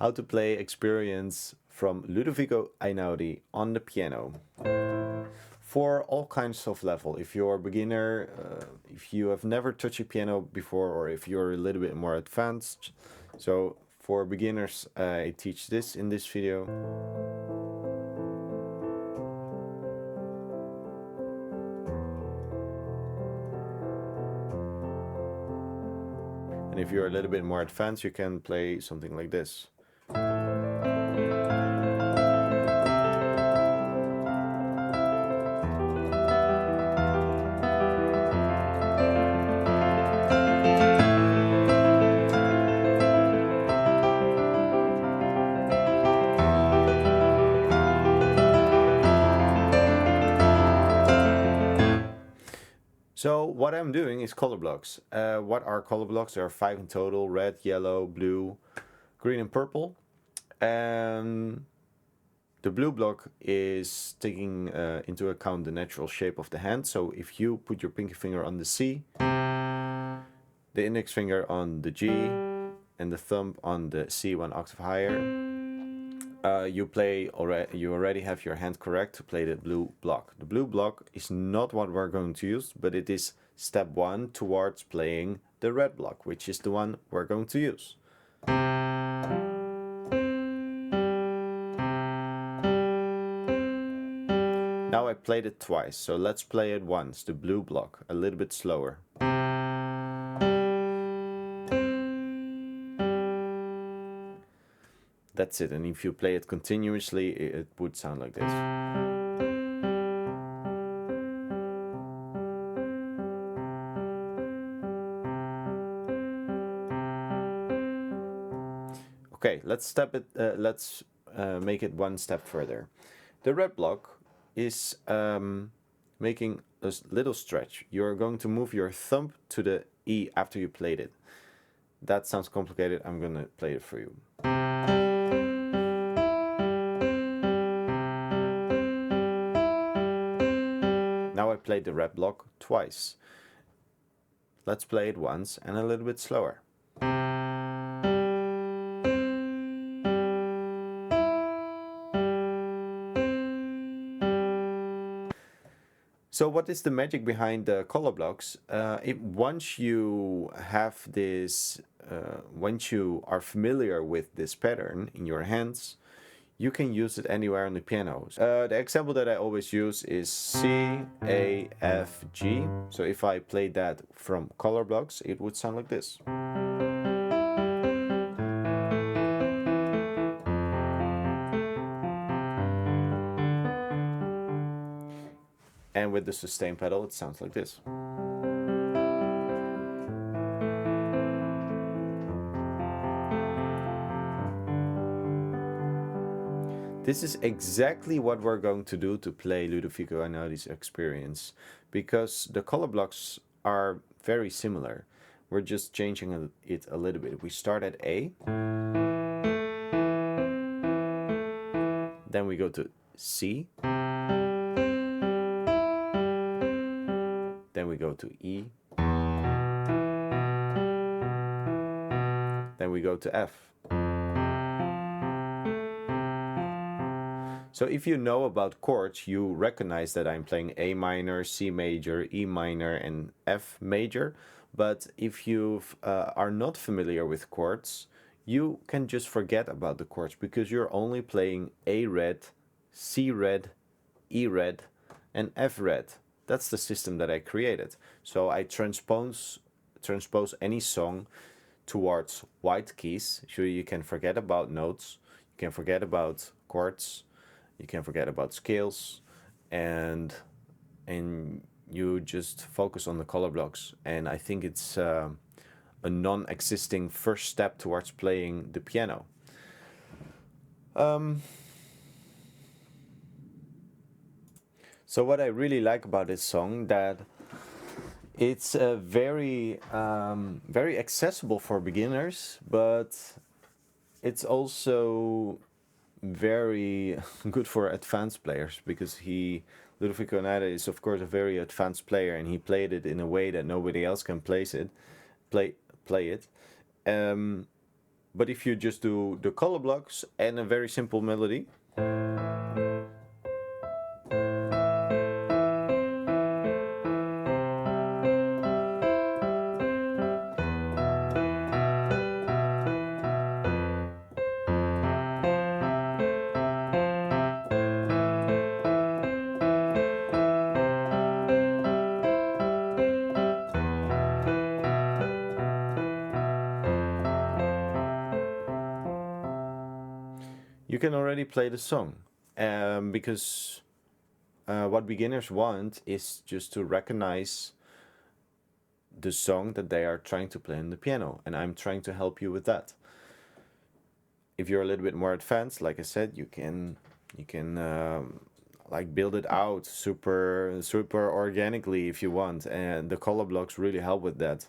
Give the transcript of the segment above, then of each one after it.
how to play Experience from Ludovico Einaudi on the piano. For all kinds of level, if you're a beginner, if you have never touched a piano before, or if you're a little bit more advanced. So for beginners, I teach this in this video. And if you're a little bit more advanced, you can play something like this. So what I'm doing is color blocks. What are color blocks? There are 5 in total: red, yellow, blue, green and purple. And the blue block is taking into account the natural shape of the hand. So if you put your pinky finger on the C, the index finger on the G, and the thumb on the C 1 octave higher, you already have your hand correct to play the blue block. The blue block is not what we're going to use, but it is step 1 towards playing the red block, which is the one we're going to use. Now I played it twice, so let's play it once, the blue block, a little bit slower. That's it, and if you play it continuously, it would sound like this. Okay, let's make it one step further. The red block is making a little stretch. You're going to move your thumb to the E after you played it. That sounds complicated. I'm gonna play it for you. Now I played the red block twice. Let's play it once and a little bit slower. So what is the magic behind the color blocks? Once you have this, once you are familiar with this pattern in your hands, you can use it anywhere on the piano. The example that I always use is C, A, F, G. So if I played that from color blocks, it would sound like this. And with the sustain pedal, it sounds like this. This is exactly what we're going to do to play Ludovico Einaudi's Experience, because the color blocks are very similar. We're just changing it a little bit. We start at A, then we go to C, then we go to E, then we go to F. So if you know about chords, you recognize that I'm playing A minor, C major, E minor, and F major. But if you are not familiar with chords, you can just forget about the chords, because you're only playing A red, C red, E red, and F red. That's the system that I created. So I transpose any song towards white keys, so you can forget about notes, you can forget about chords, you can forget about scales, and you just focus on the color blocks. And I think it's a non-existing first step towards playing the piano. So what I really like about this song, that it's very accessible for beginners, but it's also very good for advanced players, because Ludovico Einaudi is of course a very advanced player, and he played it in a way that nobody else can play it. But if you just do the color blocks and a very simple melody, you can already play the song. Because what beginners want is just to recognize the song that they are trying to play on the piano, and I'm trying to help you with that. If you're a little bit more advanced, like I said, you can like build it out super organically if you want, and the color blocks really help with that.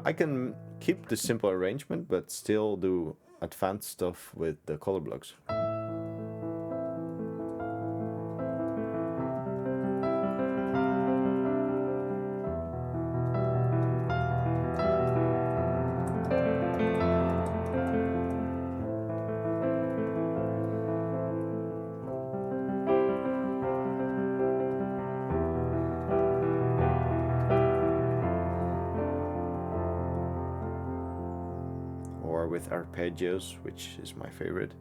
I can keep the simple arrangement, but still do advanced stuff with the color blocks. Or with arpeggios, which is my favorite.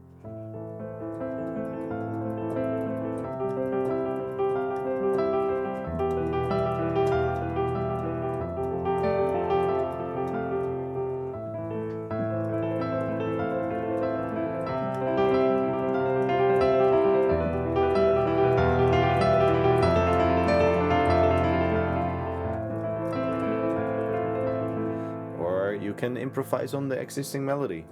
Or you can improvise on the existing melody.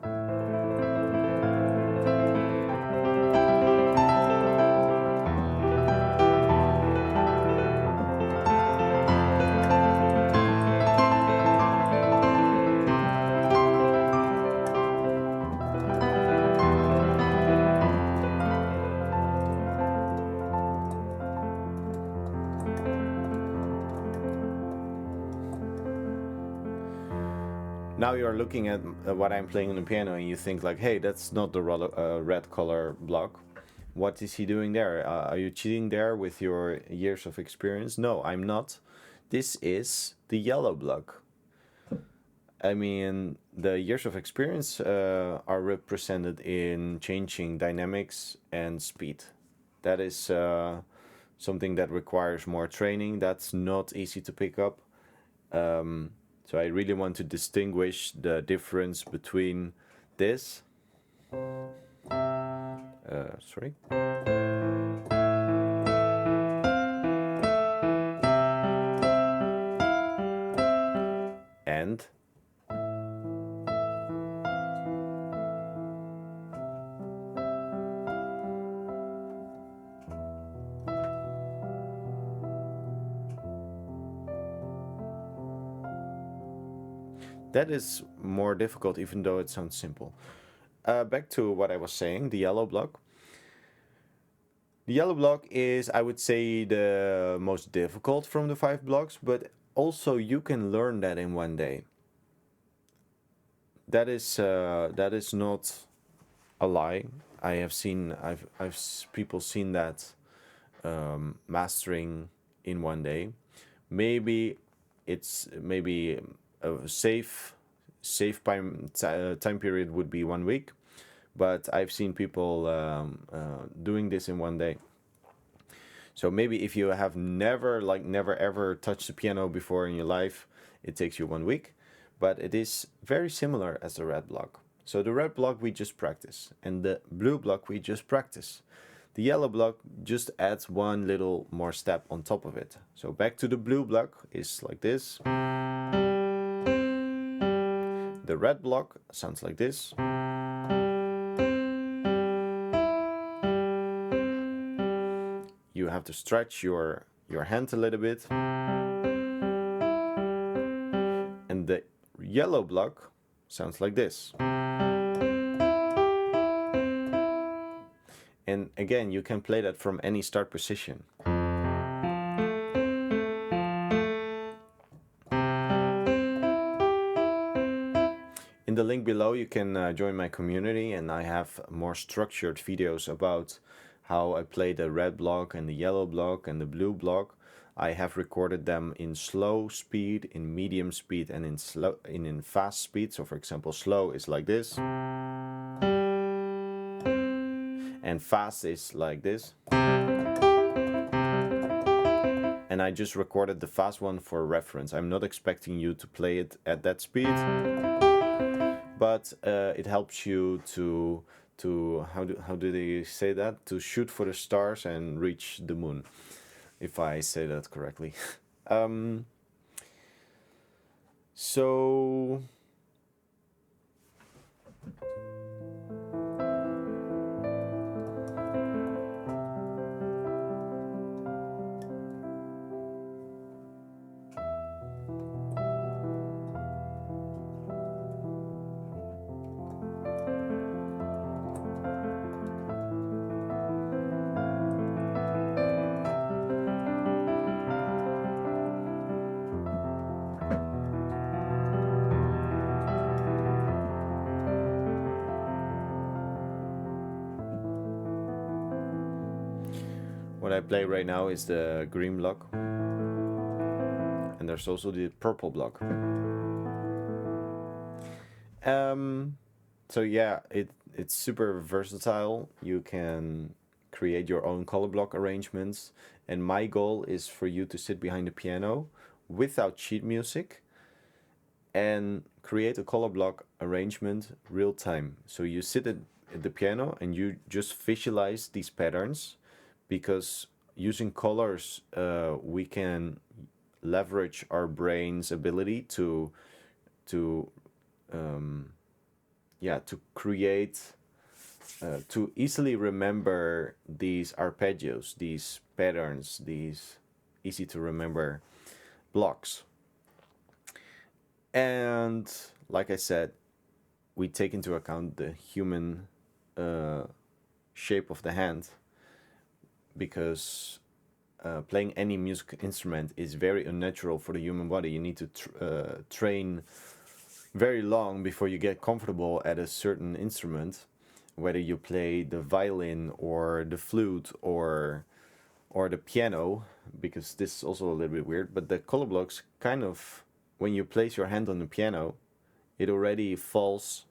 Now you're looking at what I'm playing on the piano and you think like, hey, that's not the red color block. What is he doing there? Are you cheating there with your years of experience? No, I'm not. This is the yellow block. I mean, the years of experience are represented in changing dynamics and speed. That is something that requires more training. That's not easy to pick up. So I really want to distinguish the difference between this. Sorry. And that is more difficult, even though it sounds simple. Back to what I was saying, the yellow block. The yellow block is, I would say, the most difficult from the 5 blocks, but also you can learn that in one day. That is not a lie. I've people seen that mastering in one day. Maybe it's maybe a safe time period would be 1 week, but I've seen people doing this in one day. So maybe if you have never ever touched the piano before in your life, it takes you 1 week, but it is very similar as the red block. So the red block we just practice, and the blue block we just practice. The yellow block just adds one little more step on top of it. So back to the blue block is like this. The red block sounds like this. You have to stretch your hand a little bit. And the yellow block sounds like this. And again, you can play that from any start position. the link below you can join my community, and I have more structured videos about how I play the red block and the yellow block and the blue block. I have recorded them in slow speed, in medium speed, and in fast speed. So for example, slow is like this, and fast is like this. And I just recorded the fast one for reference. I'm not expecting you to play it at that speed, but it helps you to how do they say that? To shoot for the stars and reach the moon, if I say that correctly. So what I play right now is the green block, and there's also the purple block. So yeah, it's super versatile. You can create your own color block arrangements, and my goal is for you to sit behind the piano without sheet music and create a color block arrangement real time. So you sit at the piano and you just visualize these patterns, because using colors we can leverage our brain's ability to create, to easily remember these arpeggios, these patterns, these easy to remember blocks. And like I said, we take into account the human shape of the hand, because playing any music instrument is very unnatural for the human body. You need to train very long before you get comfortable at a certain instrument, whether you play the violin or the flute or the piano, because this is also a little bit weird, but the color blocks kind of, when you place your hand on the piano, it already falls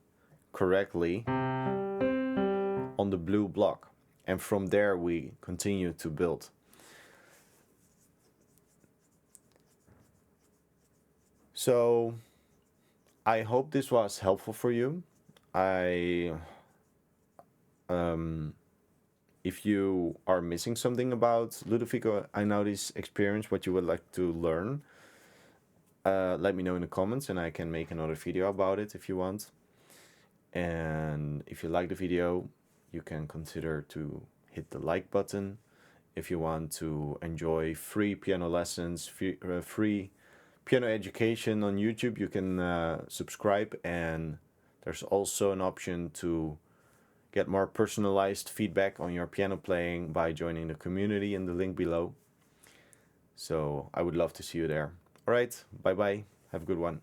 correctly on the blue block, and from there we continue to build. So I hope this was helpful for you. If you are missing something about Ludovico Einaudi's experience, what you would like to learn, let me know in the comments, and I can make another video about it if you want. And if you like the video, you can consider to hit the like button. If you want to enjoy free piano lessons, free piano education on YouTube, you can subscribe, and there's also an option to get more personalized feedback on your piano playing by joining the community in the link below. So I would love to see you there. All right, bye bye. Have a good one.